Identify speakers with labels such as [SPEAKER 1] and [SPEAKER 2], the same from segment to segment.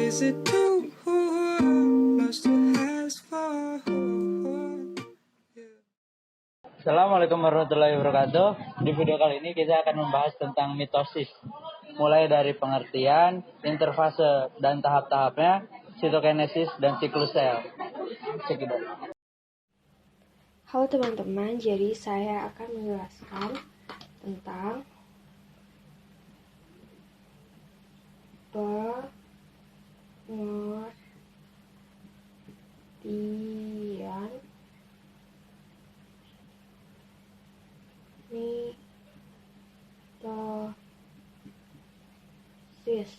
[SPEAKER 1] Is it too much to ask for?
[SPEAKER 2] Assalamualaikum warahmatullahi wabarakatuh. Di video kali ini kita akan membahas tentang mitosis, mulai dari pengertian, interfase dan tahap-tahapnya, sitokinesis dan siklus sel. Sekitar.
[SPEAKER 3] Halo teman-teman, jadi saya akan menjelaskan tentang pengertian mitosis.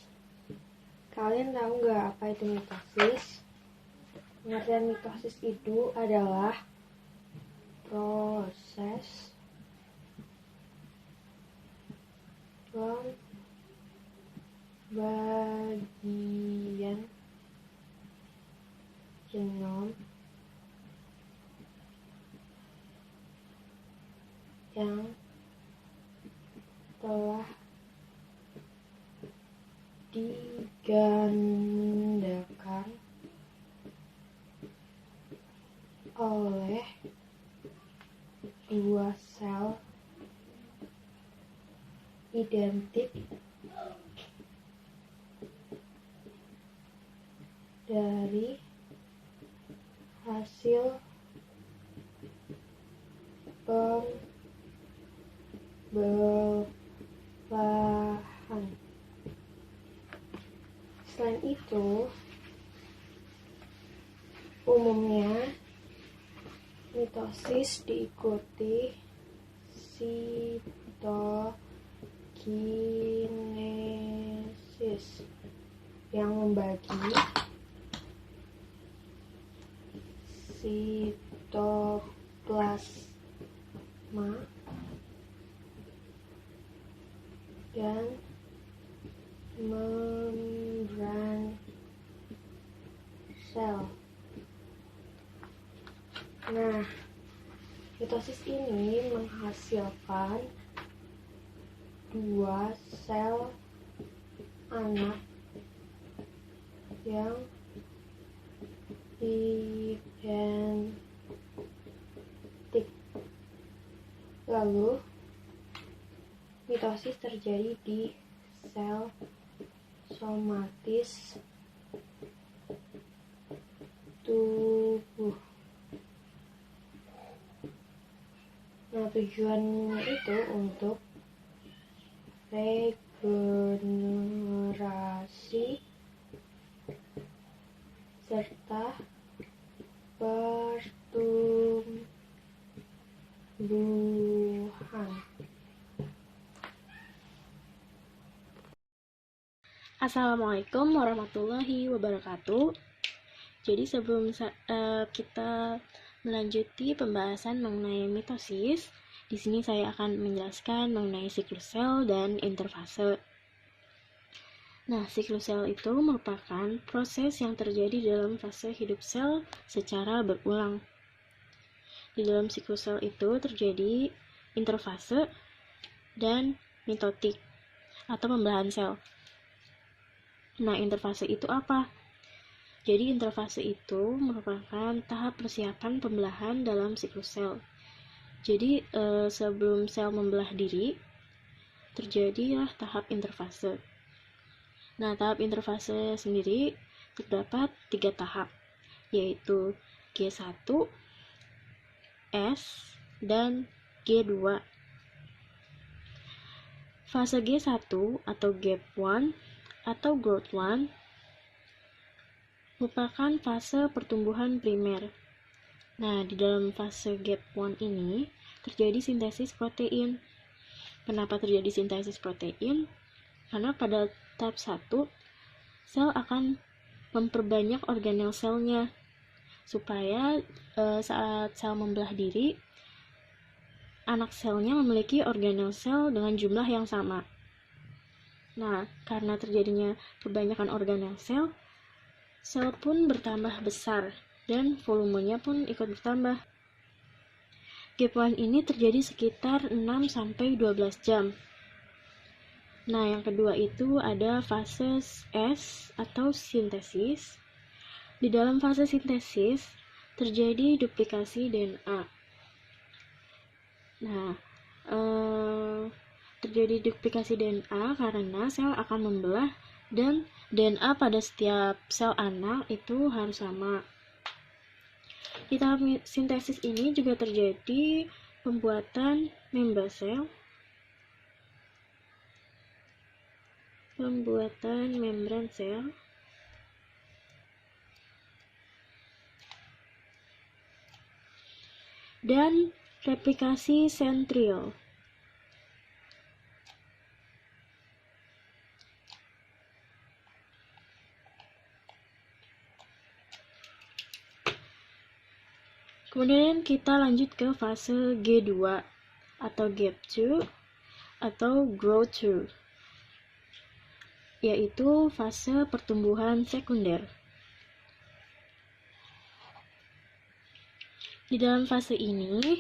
[SPEAKER 3] Kalian tahu nggak apa itu mitosis? Pengertian mitosis itu adalah proses pembagian genom yang telah digandakan oleh dua sel identik dari hasil pembelahan. Selain itu, umumnya mitosis diikuti sitokinesis yang membagi sitoplasma dan membran sel. Nah, mitosis ini menghasilkan dua sel anak yang identik. Lalu, mitosis terjadi di sel somatis tubuh. Nah, tujuannya itu untuk regenerasi serta pertumbuhan.
[SPEAKER 4] Assalamualaikum warahmatullahi wabarakatuh. Jadi sebelum kita melanjuti pembahasan mengenai mitosis, di sini saya akan menjelaskan mengenai siklus sel dan interfase. Nah, siklus sel itu merupakan proses yang terjadi dalam fase hidup sel secara berulang. Di dalam siklus sel itu terjadi interfase dan mitotik atau pembelahan sel. Nah, interfase itu apa? Jadi, interfase itu merupakan tahap persiapan pembelahan dalam siklus sel. Jadi, sebelum sel membelah diri, terjadilah tahap interfase. Nah, tahap interfase sendiri terdapat 3 tahap, yaitu G1, S, dan G2. Fase G1 atau Gap 1 atau Growth 1 merupakan fase pertumbuhan primer. Nah, di dalam fase Gap 1 ini terjadi sintesis protein. Kenapa terjadi sintesis protein? Karena pada tahap 1, sel akan memperbanyak organel selnya supaya saat sel membelah diri, anak selnya memiliki organel sel dengan jumlah yang sama. Nah, karena terjadinya kebanyakan organel sel, sel pun bertambah besar dan volumenya pun ikut bertambah. Gap 1 ini terjadi sekitar 6-12 jam. Nah, yang kedua itu ada fase S atau sintesis. Di dalam fase sintesis terjadi duplikasi DNA. Nah, terjadi duplikasi DNA karena sel akan membelah dan DNA pada setiap sel anak itu harus sama. Di tahap sintesis ini juga terjadi pembuatan membran sel, dan replikasi sentriol. Kemudian kita lanjut ke fase G2 atau Gap 2 atau Growth 2, yaitu fase pertumbuhan sekunder. Di dalam fase ini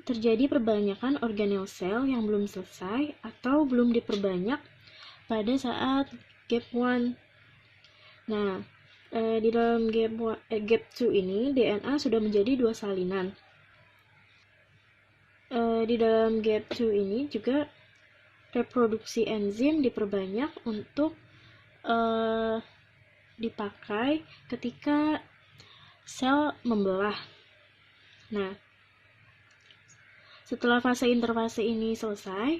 [SPEAKER 4] terjadi perbanyakan organel sel yang belum selesai atau belum diperbanyak pada saat Gap 1. Nah, di dalam Gap 2 ini DNA sudah menjadi 2 salinan. Di dalam Gap 2 ini juga reproduksi enzim diperbanyak untuk dipakai ketika sel membelah. Nah, setelah fase interfase ini selesai,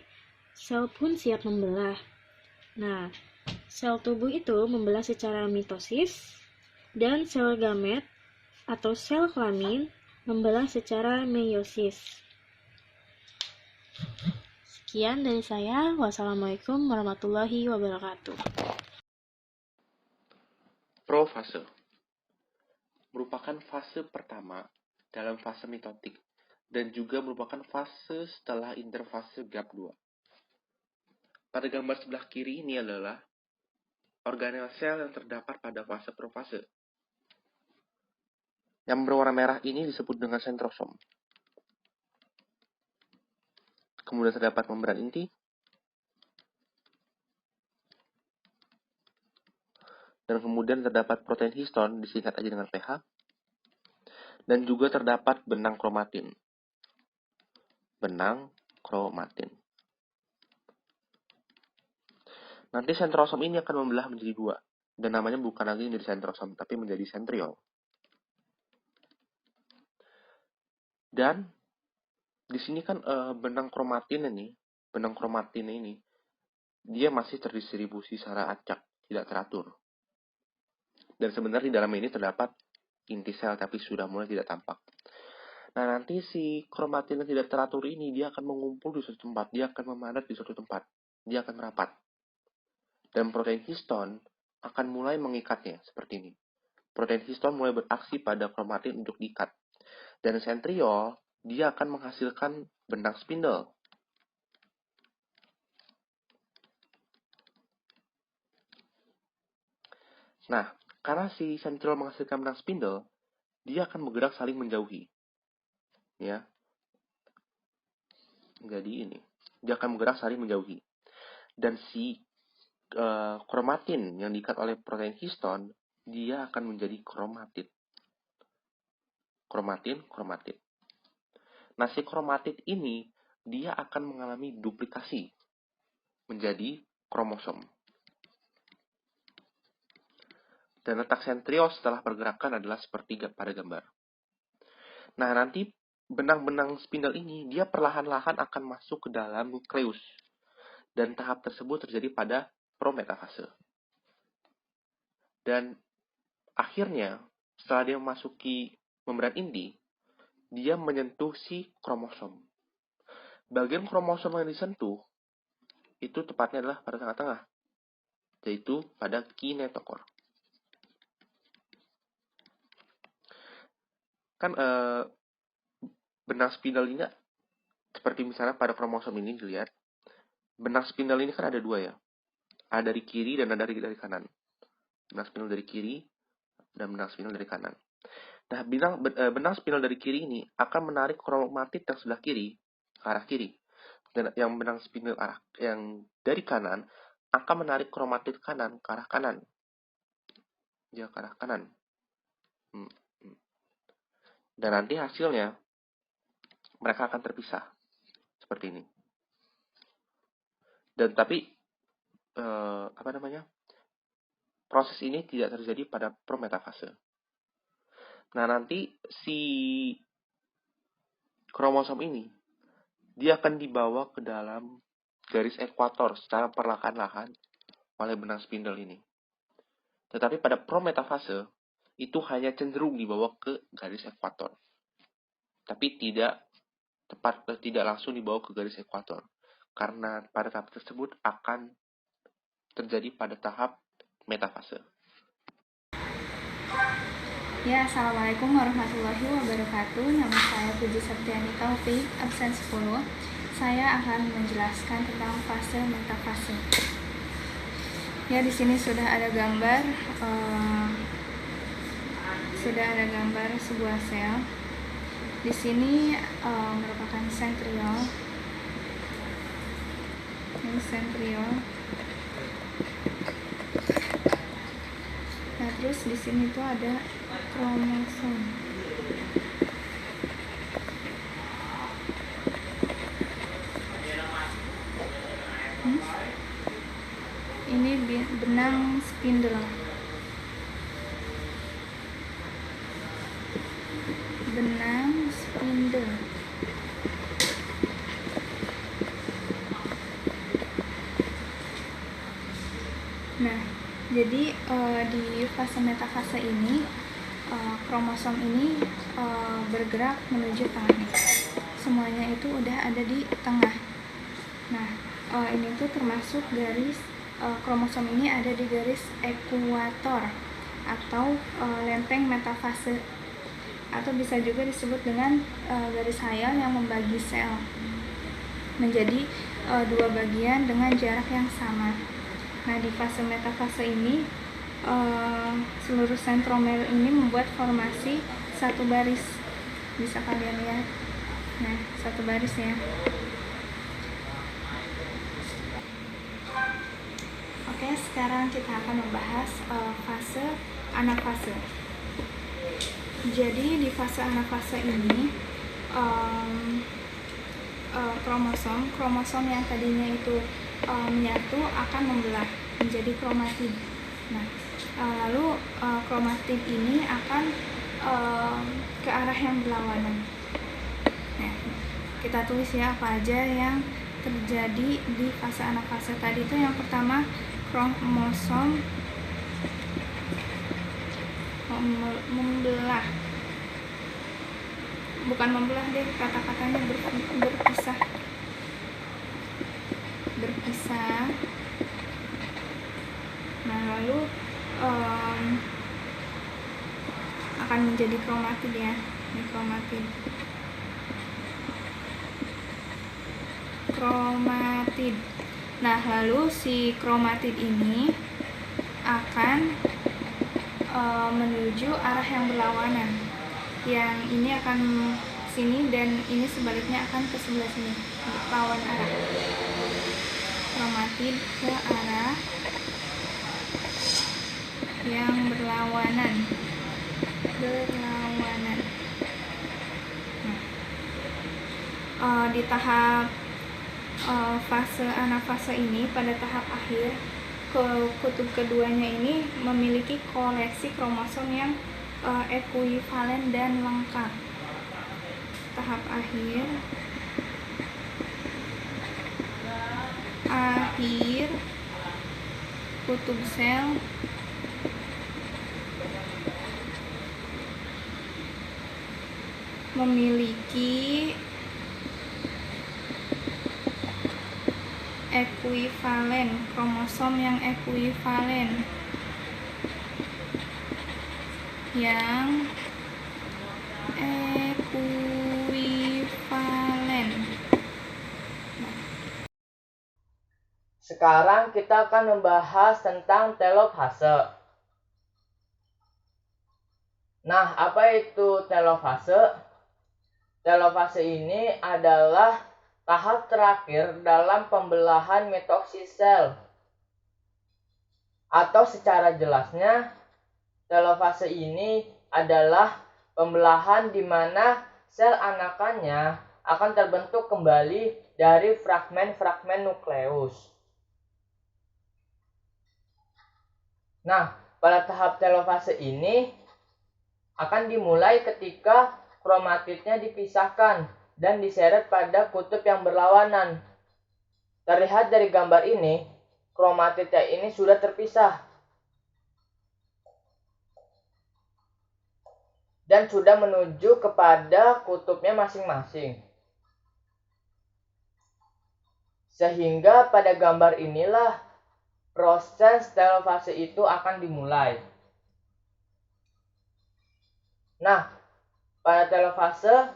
[SPEAKER 4] sel pun siap membelah. Nah, sel tubuh itu membelah secara mitosis, dan sel gamet atau sel kelamin membelah secara meiosis. Sekian dari saya. Wassalamualaikum warahmatullahi wabarakatuh.
[SPEAKER 5] Profase merupakan fase pertama dalam fase mitotik dan juga merupakan fase setelah interfase Gap 2. Pada gambar sebelah kiri ini adalah organel sel yang terdapat pada fase profase. Yang berwarna merah ini disebut dengan sentrosom. Kemudian terdapat membran inti, dan kemudian terdapat protein histon disingkat aja dengan pH, dan juga terdapat benang kromatin. Nanti sentrosom ini akan membelah menjadi 2, dan namanya bukan lagi menjadi sentrosom, tapi menjadi sentriol. Dan di sini kan benang kromatin ini dia masih terdistribusi secara acak, tidak teratur. Dan sebenarnya di dalam ini terdapat inti sel, tapi sudah mulai tidak tampak. Nah, nanti si kromatin yang tidak teratur ini dia akan mengumpul di suatu tempat, dia akan memadat di suatu tempat, dia akan merapat. Dan protein histon akan mulai mengikatnya seperti ini. Protein histon mulai beraksi pada kromatin untuk diikat. Dan sentriol dia akan menghasilkan benang spindle. Nah, karena si sentriol menghasilkan benang spindle, dia akan bergerak saling menjauhi. Ya. Jadi ini, dia akan bergerak saling menjauhi. Dan si kromatin yang diikat oleh protein histon, dia akan menjadi kromatid. Kromatin. Nah, si kromatid ini dia akan mengalami duplikasi menjadi kromosom. Dan letak sentriol setelah pergerakan adalah seperti pada gambar. Nah, nanti benang-benang spindle ini dia perlahan-lahan akan masuk ke dalam nukleus. Dan tahap tersebut terjadi pada prometafase. Dan akhirnya setelah dia memasuki membran inti, dia menyentuh si kromosom. Bagian kromosom yang disentuh itu tepatnya adalah pada tengah-tengah, yaitu pada kinetokor. Kan benang spindle ini seperti misalnya pada kromosom ini dilihat, benang spindle ini kan ada 2 ya, ada dari kiri dan ada dari kanan. Benang spindle dari kiri dan benang spindle dari kanan. Nah, benang spindle dari kiri ini akan menarik kromatid yang sebelah kiri ke arah kiri. dan yang benang spindle arah yang dari kanan akan menarik kromatid kanan ke arah kanan. Ya, ke arah kanan. Dan nanti hasilnya mereka akan terpisah seperti ini. Dan tapi proses ini tidak terjadi pada prometafase. Nah, nanti si kromosom ini dia akan dibawa ke dalam garis ekuator secara perlahan-lahan oleh benang spindle ini. Tetapi pada prometafase itu hanya cenderung dibawa ke garis ekuator. Tapi tidak langsung dibawa ke garis ekuator. Karena pada tahap tersebut akan terjadi pada tahap metafase.
[SPEAKER 6] Ya, Assalamualaikum warahmatullahi wabarakatuh. Nama saya Puji Septiani Taufik, absen 10. Saya akan menjelaskan tentang fase metafase. Ya, di sini sudah ada gambar sebuah sel. Di sini merupakan sentriol. Ini sentriol. Nah, terus di sini tuh ada kromosom. Ini benang spindle. Benang spindle. Nah, jadi di fase metafase ini kromosom ini bergerak menuju tengah. Semuanya itu udah ada di tengah. Nah, ini tuh termasuk garis kromosom ini ada di garis ekuator atau lempeng metafase, atau bisa juga disebut dengan garis hayal yang membagi sel menjadi dua bagian dengan jarak yang sama. Nah, di fase metafase ini seluruh sentromer ini membuat formasi satu baris. Bisa kalian lihat. Nah, satu baris ya. Oke, sekarang kita akan membahas fase anafase. Jadi di fase anafase ini kromosom yang tadinya itu menyatu akan membelah menjadi kromatid. Nah, lalu kromatid ini akan ke arah yang berlawanan. Nah, kita tulis ya apa aja yang terjadi di fase anafase tadi. Itu yang pertama, kromosom membelah. Bukan membelah deh, kata-katanya berpisah. Nah, lalu akan menjadi kromatid ya. Ini kromatid. Nah, lalu si kromatid ini akan menuju arah yang berlawanan. Yang ini akan sini dan ini sebaliknya akan ke sebelah sini, lawan arah. Kromatid ke arah yang berlawanan. Nah, di tahap fase anafase ini, pada tahap akhir, kutub keduanya ini memiliki koleksi kromosom yang ekuivalen dan lengkap. Tahap akhir kutub sel memiliki kromosom yang ekuivalen
[SPEAKER 2] Sekarang kita akan membahas tentang telofase. Nah, apa itu telofase? Telofase ini adalah tahap terakhir dalam pembelahan mitosis sel. Atau secara jelasnya, telofase ini adalah pembelahan di mana sel anakannya akan terbentuk kembali dari fragmen-fragmen nukleus. Nah, pada tahap telofase ini akan dimulai ketika kromatidnya dipisahkan dan diseret pada kutub yang berlawanan. Terlihat dari gambar ini, kromatidnya ini sudah terpisah dan sudah menuju kepada kutubnya masing-masing. Sehingga pada gambar inilah proses telofase itu akan dimulai. Nah, pada telofase,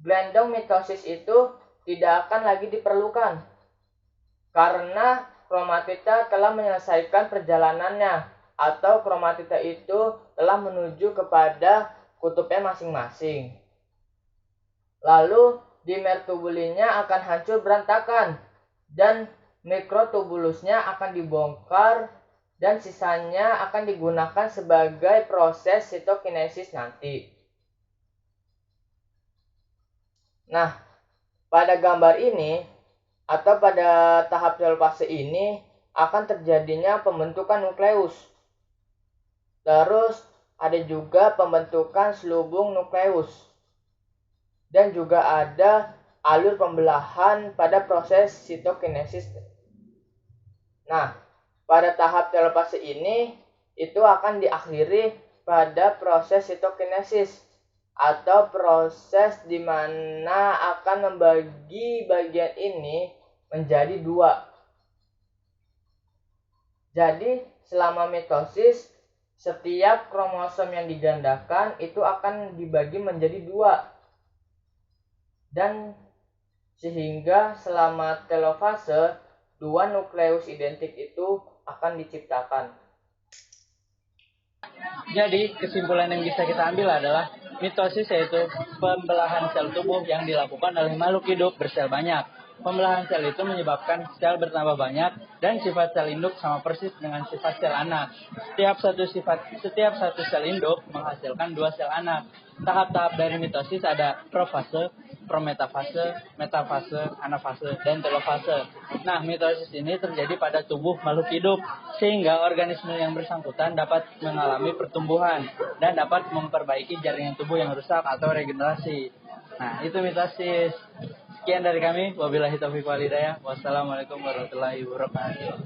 [SPEAKER 2] gelendong mitosis itu tidak akan lagi diperlukan karena kromatida telah menyelesaikan perjalanannya atau kromatida itu telah menuju kepada kutubnya masing-masing. Lalu dimer tubulinnya akan hancur berantakan dan mikrotubulusnya akan dibongkar dan sisanya akan digunakan sebagai proses sitokinesis nanti. Nah, pada gambar ini atau pada tahap telofase ini akan terjadinya pembentukan nukleus. Terus ada juga pembentukan selubung nukleus. Dan juga ada alur pembelahan pada proses sitokinesis. Nah, pada tahap telofase ini itu akan diakhiri pada proses sitokinesis atau proses di mana akan membagi bagian ini menjadi dua. Jadi, selama mitosis, setiap kromosom yang digandakan itu akan dibagi menjadi dua. Dan sehingga selama telofase, dua nukleus identik itu akan diciptakan. Jadi, kesimpulan yang bisa kita ambil adalah mitosis yaitu pembelahan sel tubuh yang dilakukan oleh makhluk hidup bersel banyak. Pembelahan sel itu menyebabkan sel bertambah banyak dan sifat sel induk sama persis dengan sifat sel anak. Setiap satu sel induk menghasilkan dua sel anak. Tahap-tahap dari mitosis ada profase, prometafase, metafase, anafase, dan telofase. Nah, mitosis ini terjadi pada tubuh makhluk hidup sehingga organisme yang bersangkutan dapat mengalami pertumbuhan dan dapat memperbaiki jaringan tubuh yang rusak atau regenerasi. Nah, itu mitosis. Sekian dari kami. Wabillahi taufiq wal hidayah. Wassalamualaikum warahmatullahi wabarakatuh.